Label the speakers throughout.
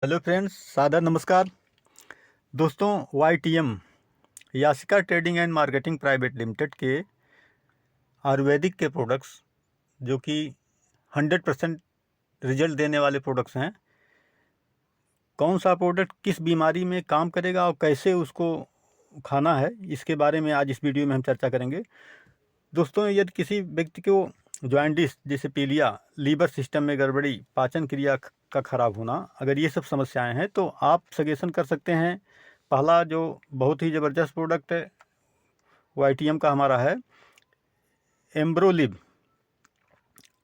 Speaker 1: Hello friends, सादर नमस्कार। दोस्तों, YTM Yasika trading and marketing private limited के आयुर्वेदिक के प्रोडक्ट्स जो कि 100% रिजल्ट देने वाले प्रोडक्ट्स हैं, कौन सा प्रोडक्ट किस बीमारी में काम करेगा और कैसे उसको खाना है, इसके बारे में आज इस वीडियो में हम चर्चा करेंगे। दोस्तों, यदि किसी व्यक्ति को जॉइंटिस जैसे पीलिया, लीवर सिस्टम में गड़बड़ी, पाचन क्रिया का खराब होना, अगर ये सब समस्याएं हैं तो आप सजेशन कर सकते हैं। पहला जो बहुत ही ज़बरदस्त प्रोडक्ट है YTM का हमारा है एम्ब्रोलिव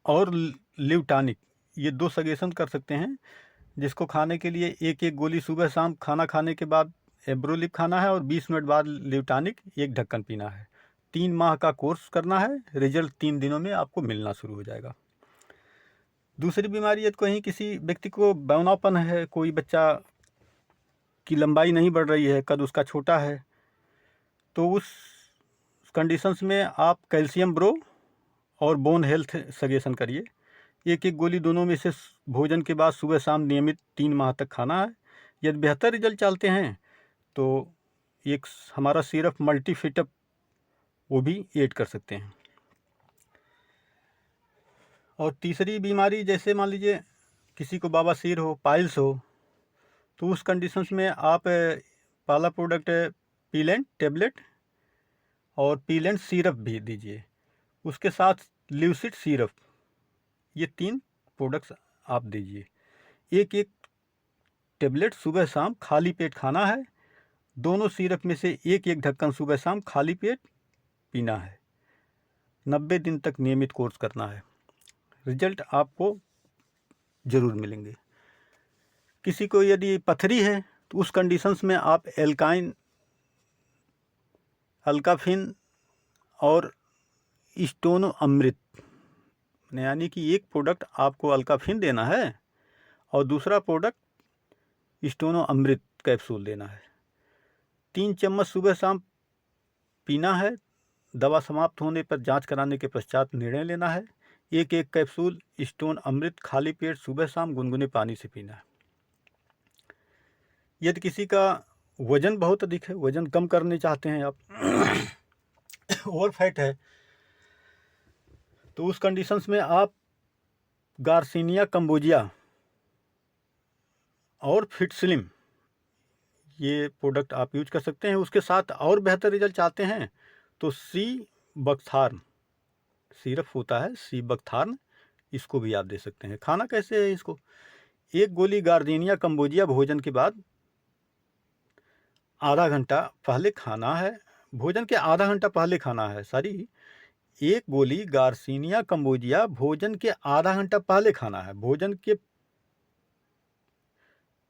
Speaker 1: और लिव टॉनिक। ये दो सजेशन कर सकते हैं, जिसको खाने के लिए एक एक गोली सुबह शाम खाना खाने के बाद एम्ब्रोलिव खाना है और 20 मिनट बाद लिव टॉनिक एक ढक्कन पीना है। 3 माह का कोर्स करना है, रिजल्ट 3 दिनों में आपको मिलना शुरू हो जाएगा। दूसरी बीमारी यदि कहीं किसी व्यक्ति को बौनापन है, कोई बच्चा की लंबाई नहीं बढ़ रही है, कद उसका छोटा है, तो उस कंडीशंस में आप कैल्शियम ब्रो और बोन हेल्थ सजेशन करिए। एक एक गोली दोनों में से भोजन के बाद सुबह शाम नियमित 3 माह तक खाना है। यदि बेहतर रिजल्ट चाहते हैं तो एक हमारा सिरप मल्टीफिटअप वो भी ऐड कर सकते हैं। और तीसरी बीमारी जैसे मान लीजिए किसी को बवासीर हो, पाइल्स हो, तो उस कंडीशंस में आप पहला प्रोडक्ट है पीलेंट टेबलेट और पीलेंट सिरप भी दीजिए, उसके साथ ल्यूसिड सिरप। ये 3 प्रोडक्ट्स आप दीजिए। एक एक टेबलेट सुबह शाम खाली पेट खाना है। दोनों सिरप में से एक एक ढक्कन सुबह शाम खाली पेट पीना है। 90 दिन तक नियमित कोर्स करना है। रिजल्ट आपको ज़रूर मिलेंगे। किसी को यदि पथरी है तो उस कंडीशंस में आप एल्काइन, अल्काफिन और स्टोनो अमृत, यानी कि एक प्रोडक्ट आपको अल्काफिन देना है और दूसरा प्रोडक्ट स्टोनो अमृत कैप्सूल देना है। 3 चम्मच सुबह शाम पीना है। दवा समाप्त होने पर जांच कराने के पश्चात निर्णय लेना है। एक एक कैप्सूल स्टोन अमृत खाली पेट सुबह शाम गुनगुने पानी से पीना है। यदि किसी का वज़न बहुत अधिक है, वज़न कम करने चाहते हैं आप, ओवर फैट है, तो उस कंडीशंस में आप गार्सिनिया कंबोजिया और फिट स्लिम ये प्रोडक्ट आप यूज कर सकते हैं। उसके साथ और बेहतर रिजल्ट चाहते हैं तो सी बकथार्न सिरप होता है, सी बकथार्न, इसको भी आप दे सकते हैं। खाना कैसे है इसको? एक गोली गार्सिनिया कंबोजिया भोजन के बाद आधा घंटा पहले खाना है। भोजन के आधा घंटा पहले खाना है, सॉरी, एक गोली गार्सिनिया कंबोजिया भोजन के आधा घंटा पहले खाना है। भोजन के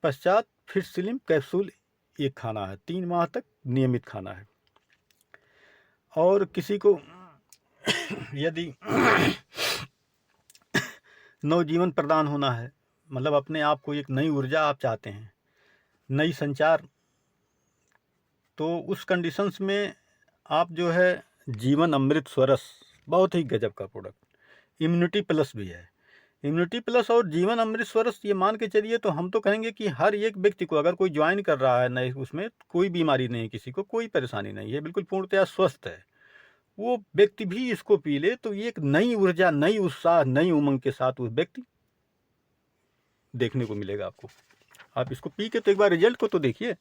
Speaker 1: पश्चात फिर स्लिम कैप्सूल एक खाना है। 3 माह तक नियमित खाना है। और किसी को यदि नवजीवन प्रदान होना है, मतलब अपने आप को एक नई ऊर्जा आप चाहते हैं, नई संचार, तो उस कंडीशंस में आप जो है जीवन अमृत स्वरस, बहुत ही गजब का प्रोडक्ट। इम्यूनिटी प्लस भी है। इम्यूनिटी प्लस और जीवन अमृत स्वरस, ये मान के चलिए तो हम तो कहेंगे कि हर एक व्यक्ति को, अगर कोई ज्वाइन कर रहा है नए, उसमें कोई बीमारी नहीं, किसी को कोई परेशानी नहीं है, बिल्कुल पूर्णतया स्वस्थ है, वो व्यक्ति भी इसको पी ले तो ये एक नई ऊर्जा, नई उत्साह, नई उमंग के साथ उस व्यक्ति देखने को मिलेगा आपको। आप इसको पी के तो एक बार रिजल्ट को तो देखिए।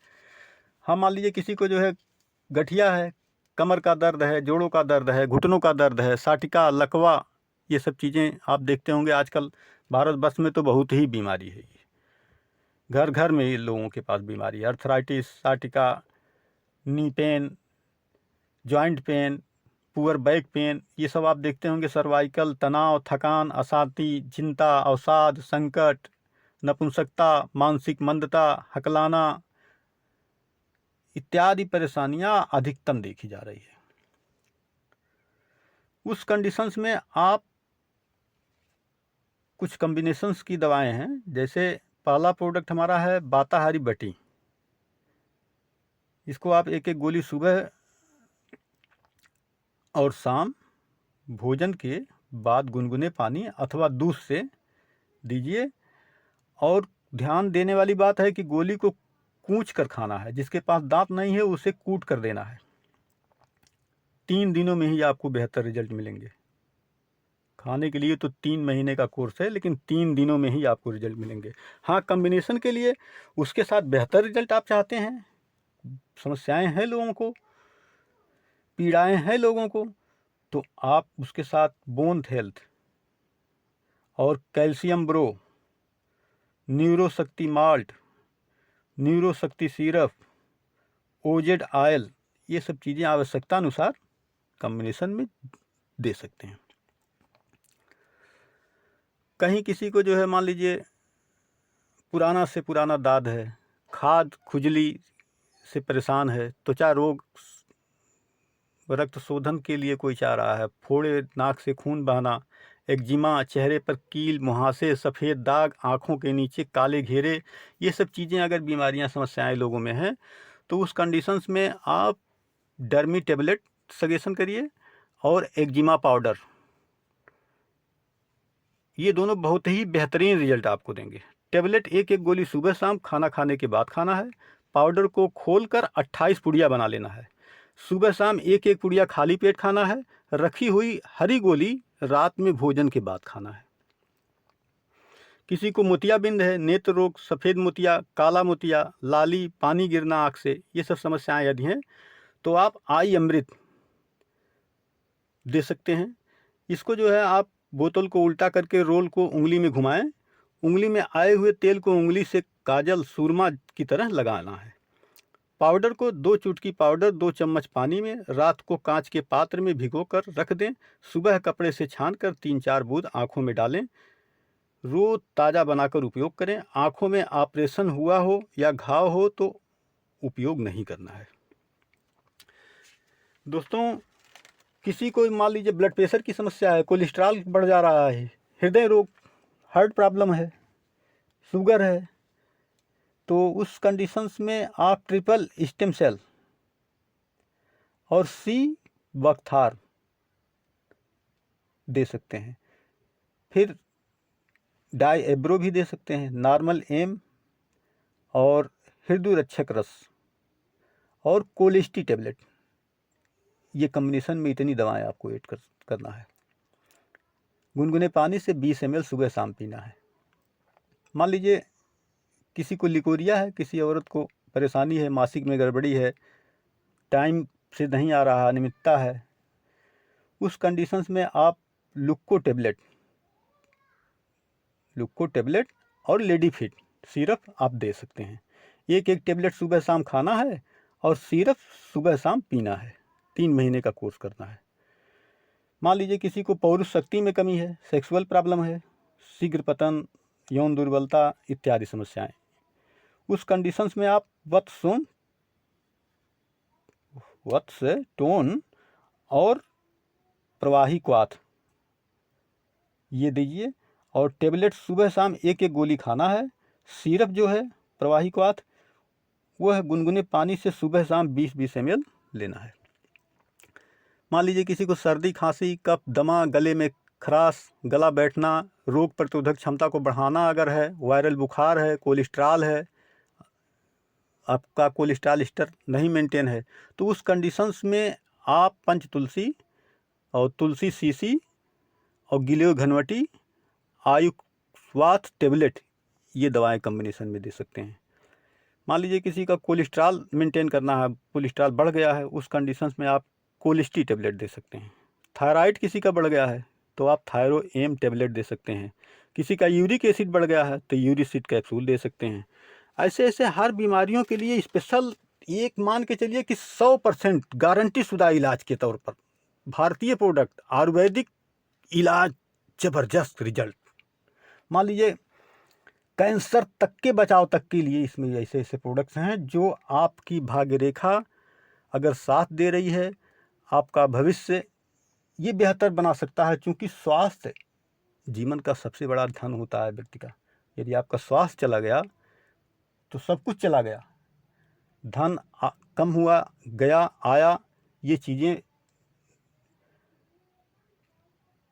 Speaker 1: हम मान लीजिए किसी को जो है गठिया है, कमर का दर्द है, जोड़ों का दर्द है, घुटनों का दर्द है, साटिका, लकवा, ये सब चीज़ें आप देखते होंगे आजकल भारतवर्ष में तो बहुत ही बीमारी है ये। घर घर में ये लोगों के पास बीमारी है। Arthritis, sciatica, knee pain, joint pain, poor back pain, ये सब आप देखते होंगे। सर्वाइकल, तनाव, थकान, अशांति, चिंता, अवसाद, संकट, नपुंसकता, मानसिक मंदता, हकलाना इत्यादि परेशानियां अधिकतम देखी जा रही है। उस कंडीशंस में आप कुछ कॉम्बिनेशंस की दवाएं हैं, जैसे पहला प्रोडक्ट हमारा है बाताहारी बटी। इसको आप एक एक गोली सुबह और शाम भोजन के बाद गुनगुने पानी अथवा दूध से दीजिए। और ध्यान देने वाली बात है कि गोली को कूच कर खाना है, जिसके पास दांत नहीं है उसे कूट कर देना है। 3 दिनों में ही आपको बेहतर रिजल्ट मिलेंगे। खाने के लिए तो 3 महीने का कोर्स है, लेकिन 3 दिनों में ही आपको रिजल्ट मिलेंगे। हाँ, कॉम्बिनेशन के लिए उसके साथ बेहतर रिजल्ट आप चाहते हैं, समस्याएं हैं लोगों को, पीड़ाएं हैं लोगों को, तो आप उसके साथ बोन हेल्थ और कैल्शियम ब्रो, Neuroshakti malt, Neuroshakti syrup, OZ oil, ये सब चीज़ें आवश्यकता अनुसार कॉम्बिनेशन में दे सकते हैं। कहीं किसी को जो है मान लीजिए पुराना से पुराना दाद है, खाद खुजली से परेशान है, त्वचा रोग, रक्त शोधन के लिए कोई चाह रहा है, फोड़े, नाक से खून बहना, एक्जिमा, चेहरे पर कील, मुहासे, सफ़ेद दाग, आँखों के नीचे काले घेरे, ये सब चीज़ें अगर बीमारियां समस्याएं लोगों में हैं तो उस कंडीशंस में आप डर्मी टेबलेट सजेशन करिए और एक्जिमा पाउडर, ये दोनों बहुत ही बेहतरीन रिजल्ट आपको देंगे। टेबलेट एक एक गोली सुबह शाम खाना खाने के बाद खाना है। पाउडर को खोलकर 28 पुड़िया बना लेना है। सुबह शाम एक एक पुड़िया खाली पेट खाना है। रखी हुई हरी गोली रात में भोजन के बाद खाना है। किसी को मोतियाबिंद है, नेत्र रोग, सफ़ेद मोतिया, काला मोतिया, लाली, पानी गिरना आँख से, ये सब समस्याएं यदि हैं तो आप आई अमृत दे सकते हैं। इसको जो है आप बोतल को उल्टा करके रोल को उंगली में घुमाएं, उंगली में आए हुए तेल को उंगली से काजल सूरमा की तरह लगाना है। पाउडर को 2 चुटकी पाउडर 2 चम्मच पानी में रात को कांच के पात्र में भिगोकर रख दें। सुबह कपड़े से छानकर 3-4 बूंद आँखों में डालें। रोज ताज़ा बनाकर उपयोग करें। आँखों में ऑपरेशन हुआ हो या घाव हो तो उपयोग नहीं करना है। दोस्तों, किसी को मान लीजिए ब्लड प्रेशर की समस्या है, कोलेस्ट्रॉल बढ़ जा रहा है, हृदय रोग, हार्ट प्रॉब्लम है, शुगर है, तो उस कंडीशंस में आप ट्रिपल स्टेम सेल और सी बख्तार दे सकते हैं। फिर डाई एब्रो भी दे सकते हैं, नॉर्मल एम और हृदय रक्षक रस और कोलेस्टी टेबलेट। ये कम्बिनेशन में इतनी दवाएं आपको ऐड करना है। गुनगुने पानी से 20 ml सुबह शाम पीना है। मान लीजिए किसी को लिकोरिया है, किसी औरत को परेशानी है, मासिक में गड़बड़ी है, टाइम से नहीं आ रहा, अनियमितता है, उस कंडीशंस में आप लुक्को टेबलेट और लेडी फिट सिरप आप दे सकते हैं। एक एक टेबलेट सुबह शाम खाना है और सिरप सुबह शाम पीना है। 3 महीने का कोर्स करना है। मान लीजिए किसी को पौरुष शक्ति में कमी है, सेक्सुअल प्रॉब्लम है, शीघ्र पतन, यौन दुर्बलता इत्यादि समस्याएं, उस कंडीशंस में आप वत्स टोन और प्रवाही क्वाथ ये दीजिए। और टेबलेट सुबह शाम एक एक गोली खाना है। सिरप जो है प्रवाही क्वाथ वो है गुनगुने पानी से सुबह शाम 20-20 ml लेना है। मान लीजिए किसी को सर्दी, खांसी, कफ, दमा, गले में खराश, गला बैठना, रोग प्रतिरोधक क्षमता को बढ़ाना अगर है, वायरल बुखार है, कोलेस्ट्रॉल है, आपका कोलेस्ट्रॉल स्तर नहीं मेंटेन है, तो उस कंडीशंस में आप पंच तुलसी और तुलसी सीसी और गिलोय घनवटी, आयुर्वाद टेबलेट ये दवाएं कम्बिनेशन में दे सकते हैं। मान लीजिए किसी का कोलेस्ट्रॉल मेंटेन करना है, कोलेस्ट्रॉल बढ़ गया है, उस कंडीशंस में आप कोलेस्टी टेबलेट दे सकते हैं। थायराइड किसी का बढ़ गया है तो आप थायरो एम टेबलेट दे सकते हैं। किसी का यूरिक एसिड बढ़ गया है तो यूरिसिड कैप्सूल दे सकते हैं। ऐसे ऐसे हर बीमारियों के लिए स्पेशल एक मान के चलिए कि 100% गारंटी शुदा इलाज के तौर पर भारतीय प्रोडक्ट, आयुर्वेदिक इलाज, ज़बरदस्त रिजल्ट। मान लीजिए कैंसर तक के बचाव तक के लिए इसमें ऐसे ऐसे प्रोडक्ट्स हैं जो आपकी भाग्य रेखा अगर साथ दे रही है, आपका भविष्य ये बेहतर बना सकता है। क्योंकि स्वास्थ्य जीवन का सबसे बड़ा धन होता है व्यक्ति का। यदि आपका स्वास्थ्य चला गया तो सब कुछ चला गया। धन कम हुआ, गया, आया, ये चीज़ें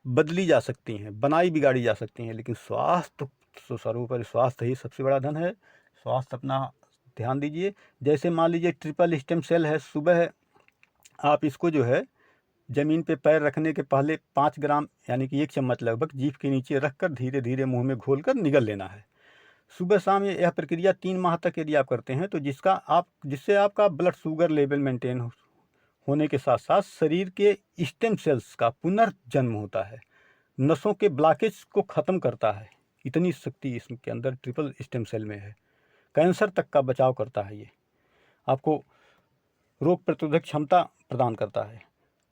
Speaker 1: बदली जा सकती हैं, बनाई बिगाड़ी जा सकती हैं, लेकिन स्वास्थ्य तो सर्वोपरि स्वास्थ्य ही सबसे बड़ा धन है। स्वास्थ्य अपना ध्यान दीजिए। जैसे मान लीजिए ट्रिपल स्टेम सेल है, सुबह आप इसको जो है ज़मीन पे पैर रखने के पहले 5 ग्राम यानी कि 1 चम्मच लगभग जीभ के नीचे रखकर धीरे धीरे मुंह में घोलकर निगल लेना है। सुबह शाम यह प्रक्रिया 3 माह तक यदि आप करते हैं तो जिससे आपका ब्लड शुगर लेवल मेंटेन होने के साथ साथ शरीर के स्टेम सेल्स का पुनर्जन्म होता है, नसों के ब्लॉकेज को ख़त्म करता है। इतनी शक्ति इसके अंदर ट्रिपल स्टेम सेल में है। कैंसर तक का बचाव करता है। ये आपको रोग प्रतिरोधक क्षमता प्रदान करता है।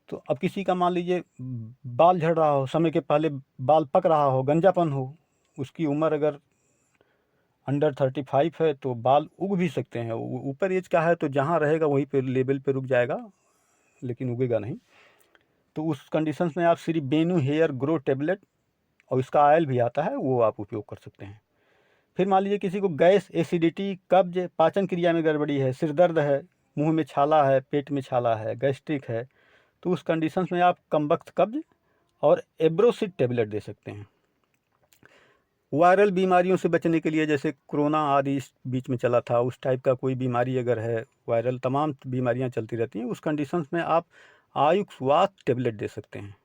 Speaker 1: तो अब किसी का मान लीजिए बाल झड़ रहा हो, समय के पहले बाल पक रहा हो, गंजापन हो, उसकी उम्र अगर अंडर 35 है तो बाल उग भी सकते हैं। ऊपर एज का है तो जहाँ रहेगा वहीं पे लेवल पे रुक जाएगा, लेकिन उगेगा नहीं। तो उस कंडीशंस में आप Shri Benu hair grow tablet और इसका ऑयल भी आता है, वो आप उपयोग कर सकते हैं। फिर मान लीजिए किसी को गैस, एसिडिटी, कब्ज, पाचन क्रिया में गड़बड़ी है, सिर दर्द है, मुंह में छाला है, पेट में छाला है, गैस्ट्रिक है, तो उस कंडीशंस में आप कमबख्त कब्ज और एब्रोसिड टेबलेट दे सकते हैं। वायरल बीमारियों से बचने के लिए, जैसे कोरोना आदि इस बीच में चला था, उस टाइप का कोई बीमारी अगर है, वायरल तमाम बीमारियां चलती रहती हैं, उस कंडीशंस में आप आयुष्वाद टेबलेट दे सकते हैं।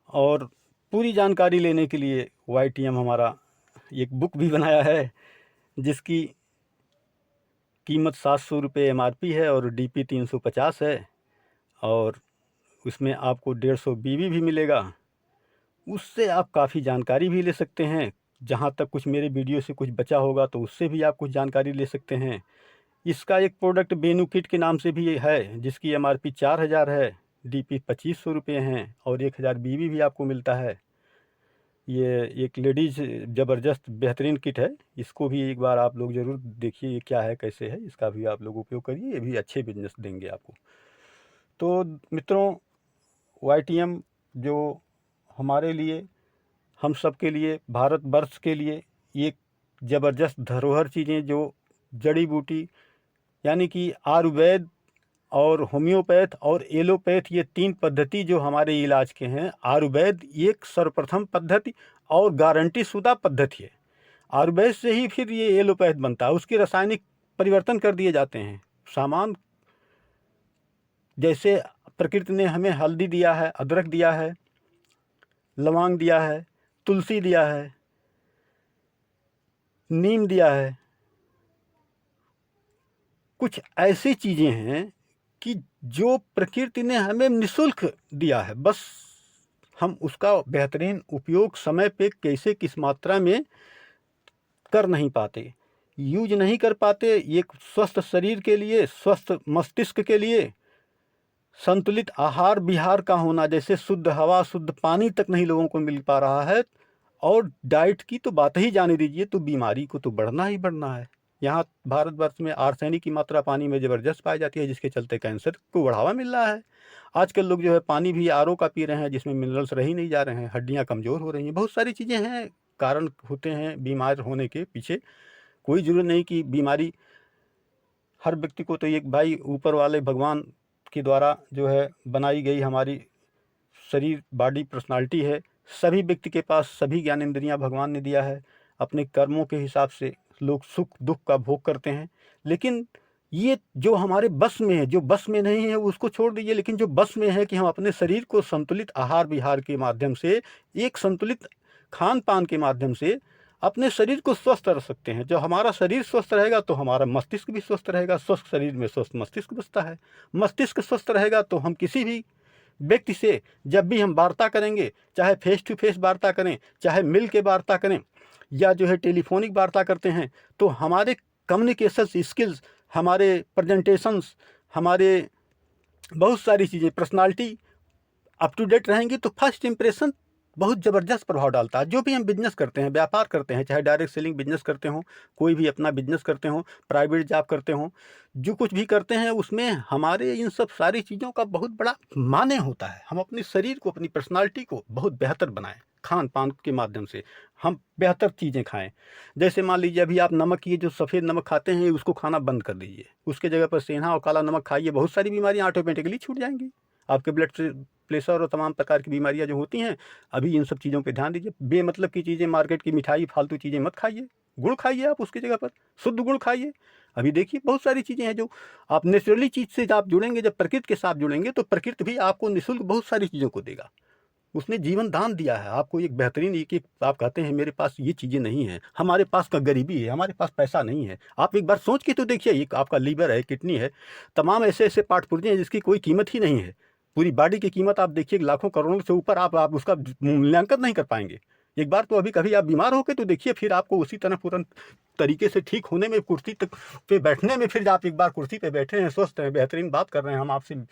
Speaker 1: और पूरी जानकारी लेने के लिए YTM हमारा एक बुक भी बनाया है जिसकी कीमत 700 रुपये MRP है और DP 350 है, और उसमें आपको 150 BB भी मिलेगा। उससे आप काफ़ी जानकारी भी ले सकते हैं। जहाँ तक कुछ मेरे वीडियो से कुछ बचा होगा तो उससे भी आप कुछ जानकारी ले सकते हैं। इसका एक प्रोडक्ट बेनू किट के नाम से भी है जिसकी MRP 4000 है, DP 2500 रुपये हैं और 1000 BB भी आपको मिलता है। ये एक लेडीज़ ज़बरदस्त बेहतरीन किट है। इसको भी एक बार आप लोग ज़रूर देखिए ये क्या है, कैसे है, इसका भी आप लोग उपयोग करिए। ये भी अच्छे बिजनेस देंगे आपको। तो मित्रों, YTM जो हमारे लिए, हम सब के लिए, भारतवर्ष के लिए एक ज़बरदस्त धरोहर चीज़ें, जो जड़ी बूटी यानी कि आयुर्वेद और होम्योपैथ और एलोपैथ, ये 3 पद्धति जो हमारे इलाज के हैं। आयुर्वेद एक सर्वप्रथम पद्धति और गारंटी शुदा पद्धति है। आयुर्वेद से ही फिर ये एलोपैथ बनता है। उसके रासायनिक परिवर्तन कर दिए जाते हैं। सामान जैसे प्रकृति ने हमें हल्दी दिया है, अदरक दिया है, लौंग दिया है, तुलसी दिया है, नीम दिया है, कुछ ऐसी चीज़ें हैं कि जो प्रकृति ने हमें निःशुल्क दिया है। बस हम उसका बेहतरीन उपयोग समय पे कैसे, किस मात्रा में कर नहीं पाते, यूज नहीं कर पाते। एक स्वस्थ शरीर के लिए, स्वस्थ मस्तिष्क के लिए संतुलित आहार विहार का होना, जैसे शुद्ध हवा, शुद्ध पानी तक नहीं लोगों को मिल पा रहा है, और डाइट की तो बात ही जाने दीजिए, तो बीमारी को तो बढ़ना ही बढ़ना है। यहाँ भारतवर्ष में आर्सेनिक की मात्रा पानी में ज़बरदस्त पाई जाती है, जिसके चलते कैंसर को बढ़ावा मिल रहा है। आजकल लोग जो है पानी भी RO का पी रहे हैं, जिसमें मिनरल्स रह ही नहीं जा रहे हैं, हड्डियाँ कमज़ोर हो रही हैं। बहुत सारी चीज़ें हैं, कारण होते हैं बीमार होने के पीछे। कोई ज़रूरत नहीं कि बीमारी हर व्यक्ति को, तो एक भाई ऊपर वाले भगवान के द्वारा जो है बनाई गई हमारी शरीर, बॉडी, पर्सनालिटी है। सभी व्यक्ति के पास सभी ज्ञानेंद्रियां भगवान ने दिया है। अपने कर्मों के हिसाब से लोग सुख दुख का भोग करते हैं, लेकिन ये जो हमारे बस में है, जो बस में नहीं है उसको छोड़ दीजिए, लेकिन जो बस में है कि हम अपने शरीर को संतुलित आहार विहार के माध्यम से, एक संतुलित खान पान के माध्यम से अपने शरीर को स्वस्थ रख सकते हैं। जब हमारा शरीर स्वस्थ रहेगा तो हमारा मस्तिष्क भी स्वस्थ रहेगा। स्वस्थ शरीर में स्वस्थ मस्तिष्क बसता है। मस्तिष्क स्वस्थ रहेगा तो हम किसी भी व्यक्ति से जब भी हम वार्ता करेंगे, चाहे फेस टू फेस वार्ता करें, चाहे मिल के वार्ता करें, या जो है टेलीफोनिक वार्ता करते हैं, तो हमारे कम्युनिकेशन स्किल्स, हमारे प्रेजेंटेशंस, हमारे बहुत सारी चीज़ें, पर्सनालिटी अप टू डेट रहेंगी, तो फर्स्ट इंप्रेशन बहुत ज़बरदस्त प्रभाव डालता है। जो भी हम बिजनेस करते हैं, व्यापार करते हैं, चाहे डायरेक्ट सेलिंग बिजनेस करते हों, कोई भी अपना बिजनेस करते हों, प्राइवेट जॉब करते हों, जो कुछ भी करते हैं उसमें हमारे इन सब सारी चीज़ों का बहुत बड़ा माने होता है। हम अपने शरीर को, अपनी पर्सनालिटी को बहुत बेहतर बनाएं। खान पान के माध्यम से हम बेहतर चीज़ें खाएं। जैसे मान लीजिए अभी आप नमक, ये जो सफ़ेद नमक खाते हैं, उसको खाना बंद कर दीजिए। उसके जगह पर सेंधा और काला नमक खाइए। बहुत सारी बीमारियाँ ऑटोमेटिकली छूट जाएंगी। आपके ब्लड प्रेशर और तमाम प्रकार की बीमारियाँ जो होती हैं, अभी इन सब चीज़ों पे ध्यान दीजिए। बेमतलब की चीज़ें, मार्केट की मिठाई, फालतू चीज़ें मत खाइए। गुड़ खाइए आप उसकी जगह पर, शुद्ध गुड़ खाइए। अभी देखिए बहुत सारी चीज़ें हैं जो आप नेचुरली चीज़ से जब आप जुड़ेंगे, जब प्रकृति के साथ जुड़ेंगे, तो प्रकृति भी आपको निःशुल्क बहुत सारी चीज़ों को देगा। उसने जीवन दान दिया है आपको, एक बेहतरीन, एक आप कहते हैं मेरे पास ये चीज़ें नहीं हैं, हमारे पास का गरीबी है, हमारे पास पैसा नहीं है। आप एक बार सोच के तो देखिए, एक आपका लीवर है, किडनी है, तमाम ऐसे ऐसे पार्ट पुर्जे हैं जिसकी कोई कीमत ही नहीं है। पूरी बॉडी की कीमत आप देखिए लाखों करोड़ों से ऊपर, आप उसका मूल्यांकन नहीं कर पाएंगे। एक बार तो अभी कभी आप बीमार हो गए तो देखिए, फिर आपको उसी तरह पूर्ण तरीके से ठीक होने में, कुर्सी तक पे बैठने में, फिर आप एक बार कुर्सी पे बैठे हैं, स्वस्थ हैं, बेहतरीन बात कर रहे हैं हम आपसे मिल